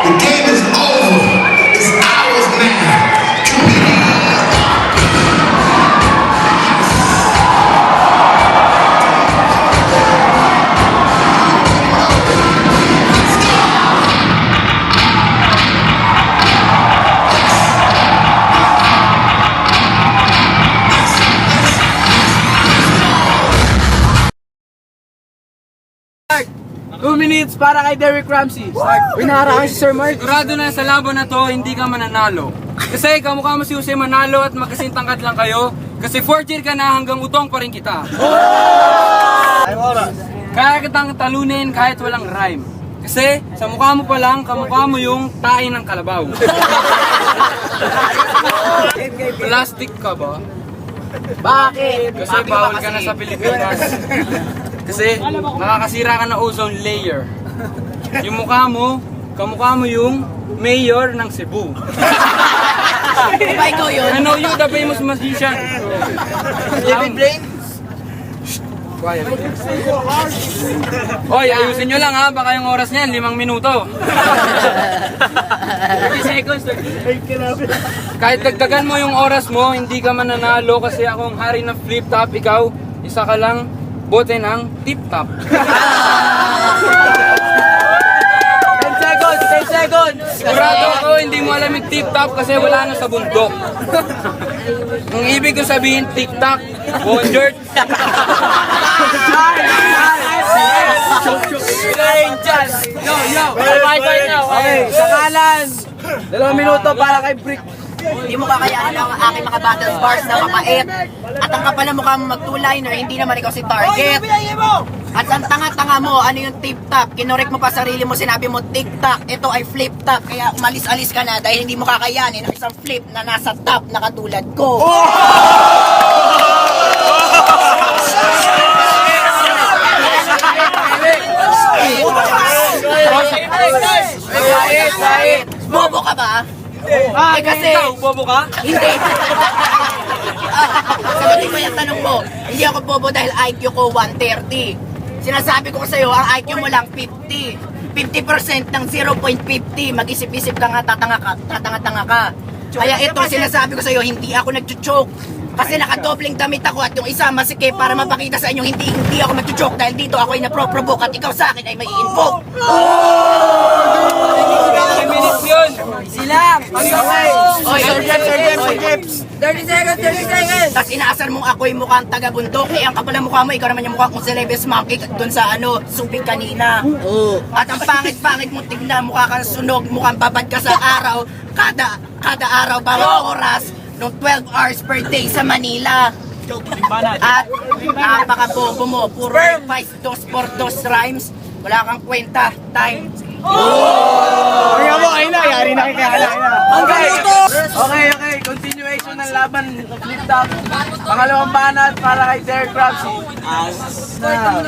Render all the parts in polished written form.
The game is over. It's ours now. Two minutes para kay Derek Ramsey. Pinaharakan si Sir Mark. Sigurado na sa laban na to, hindi ka mananalo. Kasi kamukha mo si Jose Manalo at magkasing tangkad lang kayo. Kasi 4th year ka na hanggang utong pa rin kita. Kaya kitang talunin kahit walang rhyme. Kasi sa mukha mo pa lang, kamukha mo yung tae ng kalabaw. Plastic ka ba? Bakit? Kasi bawal ka na sa Pilipinas. Kasi nakakasira ka ng ozone layer. Yung mukha mo, kamukha mo yung mayor ng Cebu. Ba ikaw yun? I know you, the famous magician. David Blaine? Quiet. Oy, ayusin nyo lang ha, baka yung oras niyan, 5 minuto. 30 seconds. Kahit dagdagan mo yung oras mo, hindi ka mananalo kasi ako ang hari ng flip top, ikaw, isa ka lang, bote ng tip top. 10 seconds! 10 seconds! Sigurado ako, hindi mo alam yung tip top kasi wala na sa bundok. Ang ibig ko sabihin, tik-tak, bonjert. Okay, sakalan! 2 minuto para kay Brick. Hindi mo kakayanin ang aking mga battle bars na mapait. At ang kapal na mukha mo mag-two-liner, hindi naman ikaw si target. At ang tanga-tanga mo, ano yung tip-top? Kinorek mo pa sarili mo, sinabi mo tic-tac. Ito ay flip-top, kaya umalis-alis ka na dahil hindi mo kakayanin ang isang flip na nasa top na katulad ko. Bobo ka ba? Eh kasi, Ikaw, bobo ka? hindi. Sagutin mo yung tanong mo. Hindi ako bobo dahil IQ ko 130. Sinasabi ko sa'yo, ang IQ mo lang 50. 50% ng 0.50. Mag-isip-isip ka nga, tatanga-tanga ka. Kaya ito, sinasabi ko sa'yo, hindi ako nag-choke. Kasi nakadobling damit ako at yung isa masikip para mapakita sa inyo hindi ako nag-choke dahil dito ako ay napro-provoke at ikaw sa akin ay may invoke. 10 minutes yun. Silang! Oy, Sir Jeps! 30 seconds! 30 seconds! Tapos inaasar mong ako'y mukhang taga-bundok. Eh, ang kapal ng mukha mo, ikaw naman yung mukhang kung celebes monkey dun sa subing kanina. At ang pangit-pangit mo tignan, mukha kang sunog, mukhang babad ka sa araw. Kada araw, bawat oras, nung 12 hours per day sa Manila. At napaka-bobo mo, puro 5 dos por dos rhymes. Wala kang kwenta, time. Kaya mo, ayun na, yari na kaya Okay, continuation ng laban flip top. Pangalawang banat para kay Derek Ramsey.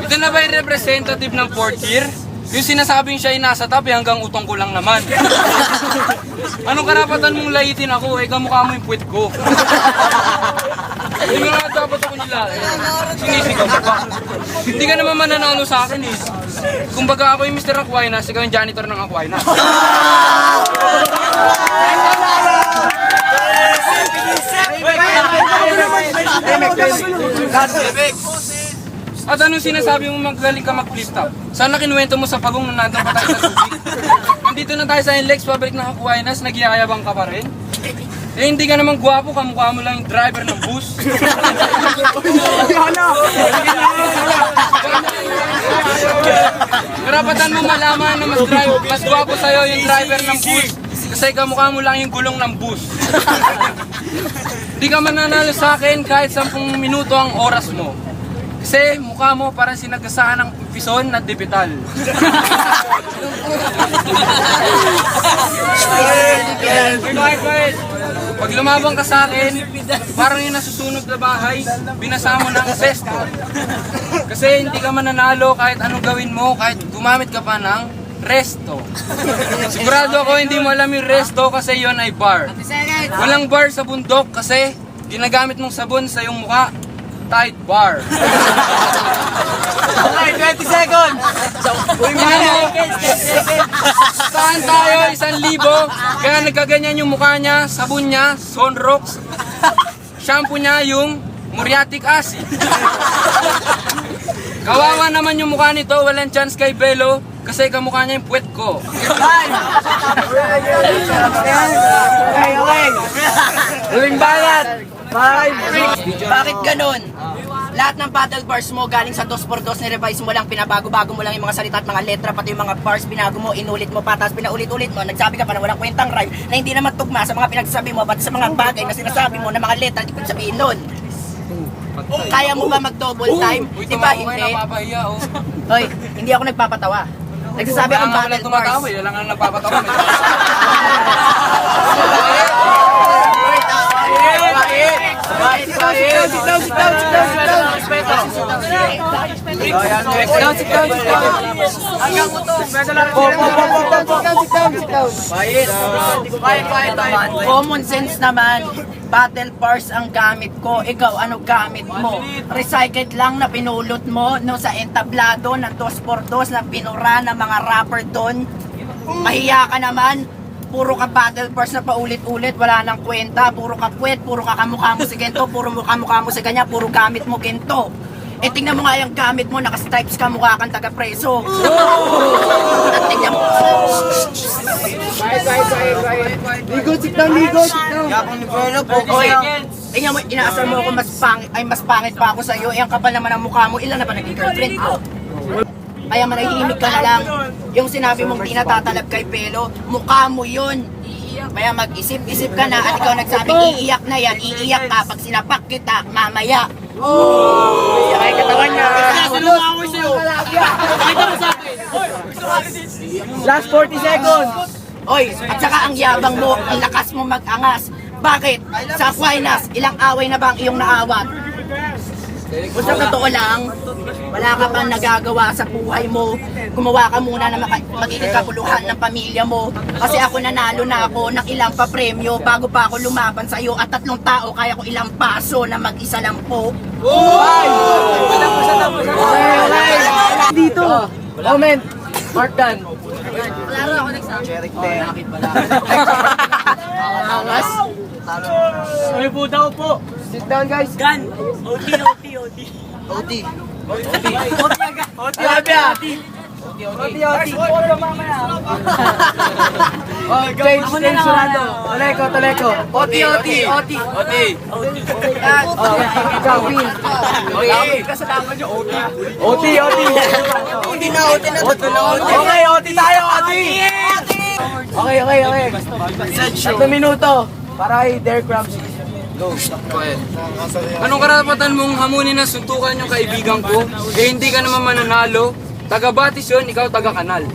Ito na ba yung representative ng 4th year? Yung sinasabing siya ay nasa top, hanggang utong ko lang naman. Anong karapatan mong laitin ako? Eh, kamukha mo yung puwet ko. Hindi nga dapat ako nila. Sinisigaw mo pa. Hindi ka naman mananalo sa akin eh. Kumbaga ako yung Mr. Aquinas, ikaw yung janitor ng Aquinas. At anong sinasabi mo magaling ka mag-flip top? Sana kinuwento mo sa pagong na nandun pa tayo sa subi. Nandito na tayo sa Inlex, pabalik ng Aquinas, nagyayabang ka pa rin. Eh hindi ka naman gwapo, kamukha mo lang yung driver ng bus. Karapatan mo malaman na mas gwapo sa'yo yung driver ng bus. Kasi kamukha mo lang yung gulong ng bus. Hindi ka mananalo sa akin kahit 10 minuto ang oras mo. Kasi mukha mo parang sinagasahan ng pison na debital. Pag lumabang ka sa akin, parang yung nasusunog na bahay, binasa mo ng pesto. Kasi hindi ka mananalo kahit anong gawin mo, kahit gumamit ka pa ng resto. Sigurado ako hindi mo alam yung resto kasi yon ay bar. Walang bar sa bundok kasi ginagamit mong sabon sa iyong mukha. Tide bar. Okay, 20 seconds! Saan tayo? 1,000 balahibo, kaya nagkaganyan yung mukha niya, sabon niya, Sunrox, shampoo niya yung muriatic acid. Kawawa naman yung mukha nito, walang chance kay Belo, kasi kamukha niya yung puwet ko. Okay. Huling banat. Bakit ganun? Lahat ng battle bars mo galing sa 2x2, ni-revise mo lang, pinabago-bago mo lang yung mga salita at mga letra, pati yung mga bars, binago mo, inulit mo pa, tapos pinaulit-ulit mo, nagsabi ka pa na walang kwentang rhyme, na hindi naman tugma sa mga pinagsasabi mo, pati sa mga bagay na sinasabi mo, na mga letra, ibig sabihin nun. Kaya mo ba mag-double time? Uy, Di ba tumawa ko hindi? napapahiya, oh. Hoy, hindi ako nagpapatawa. Nagsasabi akong Wala battle tumatawa, bars. wala nga napapatawa. Common sense naman. Battle parts ang gamit ko. Ikaw, ano gamit mo? Recycled lang na pinulot mo no, sa entablado ng 2x2 na pinura ng mga rapper doon. Mahiya ka naman. Puro ka battle parts na paulit-ulit, wala nang kwenta. Puro ka puwet, puro ka kamukha mo si Gento, puro mukha mo si kanya, puro gamit mo Gento. Eh tingnan mo nga yung gamit mo, naka-stripes ka, mukha kang taga-preso. At tingnan mo. Ligo, sit down, ligo, sit down. Yapang ni Belo, Oy, tingnan mo, inaasar mo ako mas pangit pa ako sa'yo. Eh, ang kapal naman ang mukha mo, ilan na ba naging girlfriend ko? Kaya manahimik ka na lang. Yung sinabi mong di natatalab kay Belo, mukha mo yun. Kaya mag-isip-isip ka na at ikaw nagsabing iiyak na yan, iiyak ka pag sinapak kita mamaya. Ay, katawan niya. Last 40 seconds. Oy, at saka ang yabang mo, ang lakas mo mag-angas. Bakit? Sa Aquinas, ilang away na ba ang iyong naawat? Kung sa totoo lang, wala ka pang nagagawa sa buhay mo. Gumawa ka muna na magiging kapuluhan ng pamilya mo. Kasi ako nanalo na ako ng ilang pa premyo bago pa ako lumaban sa iyo at 3 tao kaya ko ilang paso na mag-isa lang po. Dito. Comment. Mark Dan. Klaro ako nagsabi. Angas. Ano po daw po? Sit down, guys. Gan. OT. Oh, change surado. Toleko. OT. Gawin. OT na. Okay, OT tayo, OT. Okay. 3 minuto. Para kay Derek Ramsey. Anong karapatan mong hamunin na suntukan yung kaibigan ko? Eh hindi ka naman mananalo. Taga-Batis yun, ikaw taga-Kanal.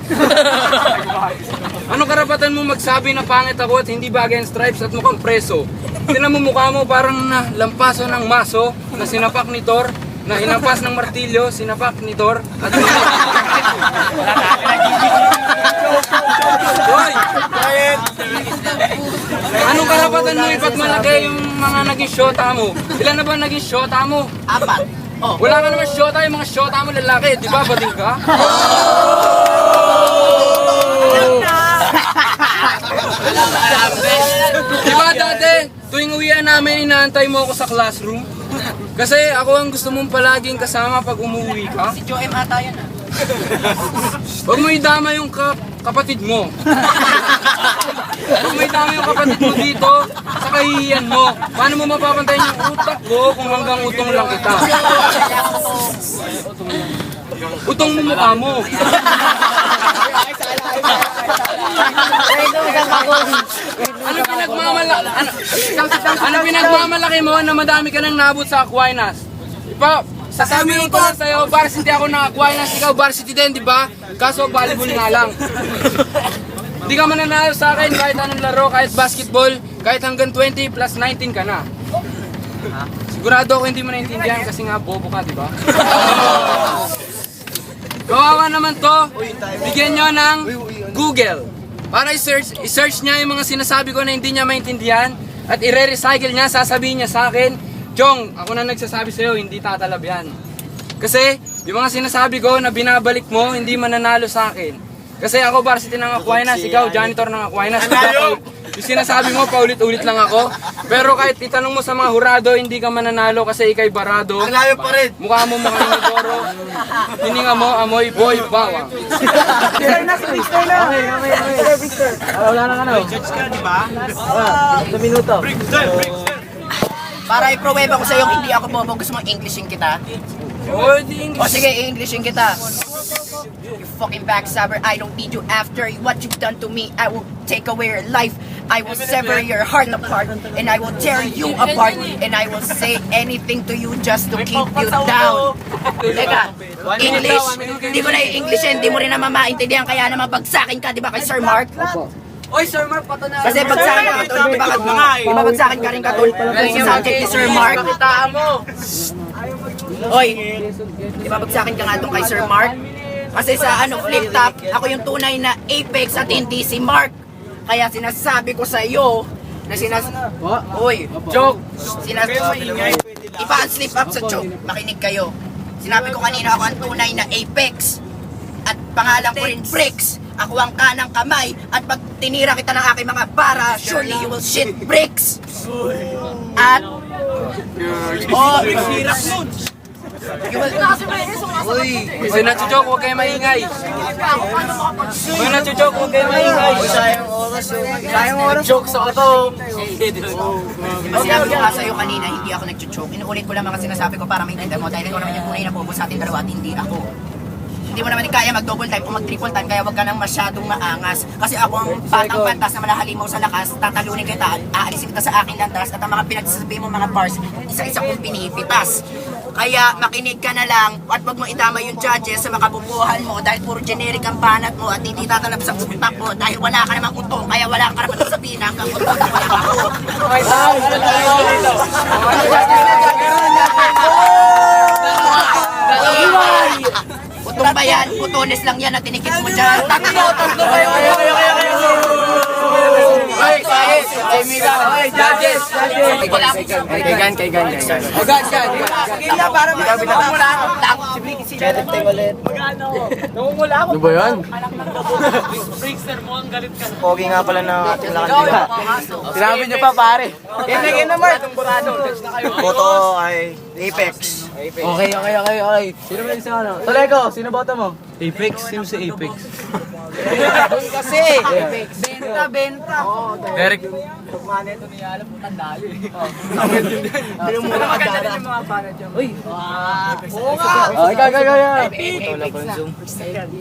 Anong karapatan mo magsabi na pangit ako at hindi bagay ang stripes at mukhang preso? Tinan mo mukha mo parang lampaso ng maso na sinapak ni Thor, na hinampas ng martilyo, sinapak ni Thor, at Hoy! Anong karapatan mo ipagmalaki yung mga naging shota mo? Ilan na ba naging shota mo? 4. Oh. Wala ka naman shota, yung mga shota mo lalaki, di ba? Bading ka? Di ba dati, tuwing uwian namin, inaantay mo ako sa classroom? Kasi ako ang gusto mong palaging kasama pag umuwi ka. Si Joem ata yan ah. Huwag mo idama yung kapatid mo. Huwag mo idama yung kapatid mo dito sa kahihiyan mo. Paano mo mapapantayin yung utak ko kung hanggang utong lang kita? Utong mo mukha mo. Ano pinagmamalaki mo na madami ka nang naabot sa Aquinas? Sasabihin ko lang sa'yo, varsity ako ng Aquinas, ikaw varsity din, di ba? Kaso volleyball nga lang. Hindi ka mananalo sa akin kahit anong laro, kahit basketball, kahit hanggang 20 plus 19 ka na. Sigurado ako hindi mo naintindihan kasi nga bobo ka, di ba? Kawawa naman to, bigyan nyo ng Google. Para i-search niya yung mga sinasabi ko na hindi niya maintindihan at i-recycle niya, sasabihin niya sa akin, Chong, ako na nagsasabi sa'yo, hindi tatalab yan. Kasi, yung mga sinasabi ko na binabalik mo, hindi mananalo sa akin. Kasi ako varsity ng Aquinas, ikaw janitor ng Aquinas. Yung sinasabi mo, paulit-ulit lang ako. Pero kahit itanong mo sa mga hurado, hindi ka mananalo kasi ikay barado. Ang layo pa rin. Mukha mo mukhang inodoro. Hininga mo, amoy boy, bawang. Okay. Wala na ano. Judge ka, di ba? Sa minuto. Para i-pruweba ko sa'yo, hindi ako bobo. Gusto mong Englishin kita? Oh, di O sige, Englishin kita. You fucking backstabber, I don't need you after what you've done to me. I will take away your life. I will sever your heart apart. And I will tear you apart. And I will say anything to you just to keep you down. Teka, English. Hindi ko na i-English yan. Hindi mo rin naman maintindihan. Kaya naman bagsakin ka, di ba kay Sir Mark? Oy, Sir Mark, pato na. Kasi bagsakin ka, tol. Di ba bagsakin ka rin ka, tol? Sa subject ni Sir Mark. Oy, di ba bagsakin ka nga tong kay Sir Mark? Kasi sa flip top, ako yung tunay na Apex at hindi si Mark. Kaya sinasabi ko sa iyo na Oy, Joke. ipa-slip up sa joke. Makinig kayo. Sinabi ko kanina ako ang tunay na Apex. At pangalan ko rin Bricks. Ako ang kanang kamay. At pag tinira kita ng aking mga bara, surely you will shit bricks. At Oy, nacho-joke, huwag kayo maingay. Oy, nacho-joke, huwag kayo maingay. Sayang oras. Joke sa auto. Sinabi ko nga sa'yo kanina, hindi ako nag-choke. Inuulit ko lang mga sinasabi ko para maintindihan mo dahil ikaw naman yung tunay na bobo sa ating dalawa at hindi ako. Hindi mo naman kaya mag-double time o mag-triple time kaya wag ka nang masyadong maangas. Kasi ako ang batang pantas na malahalimaw sa lakas, tatalunin kita, aalisin kita sa aking landas at ang mga pinagsasabi mo mga bars, isa-isa kong pinipitas. Kaya makinig ka na lang at wag mo itama yung judges sa makabubuhan mo dahil puro generic ang banat mo at hindi tatalab sa utak mo dahil wala ka namang utong kaya wala ka naman sabihin hanggang utong na wala ako. Utong ba yan? Utones lang yan at tinikit mo dyan. Tatlo kayo. Judges. Kaigan. Sige na para mawala ako. Ano ba yan? Pogi nga pala na kailangan. Sinabi niyo pa pare. Game na Mark. Boto ay Apex. Okay. Sino ba isa ano? Tolego, sino boto mo? Apex? Sino si Apex? Kasi Benta. Derek. Ikaw.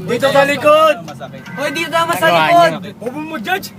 Dito sa likod. Hoy, dito naman sa likod. Huwag mo judge.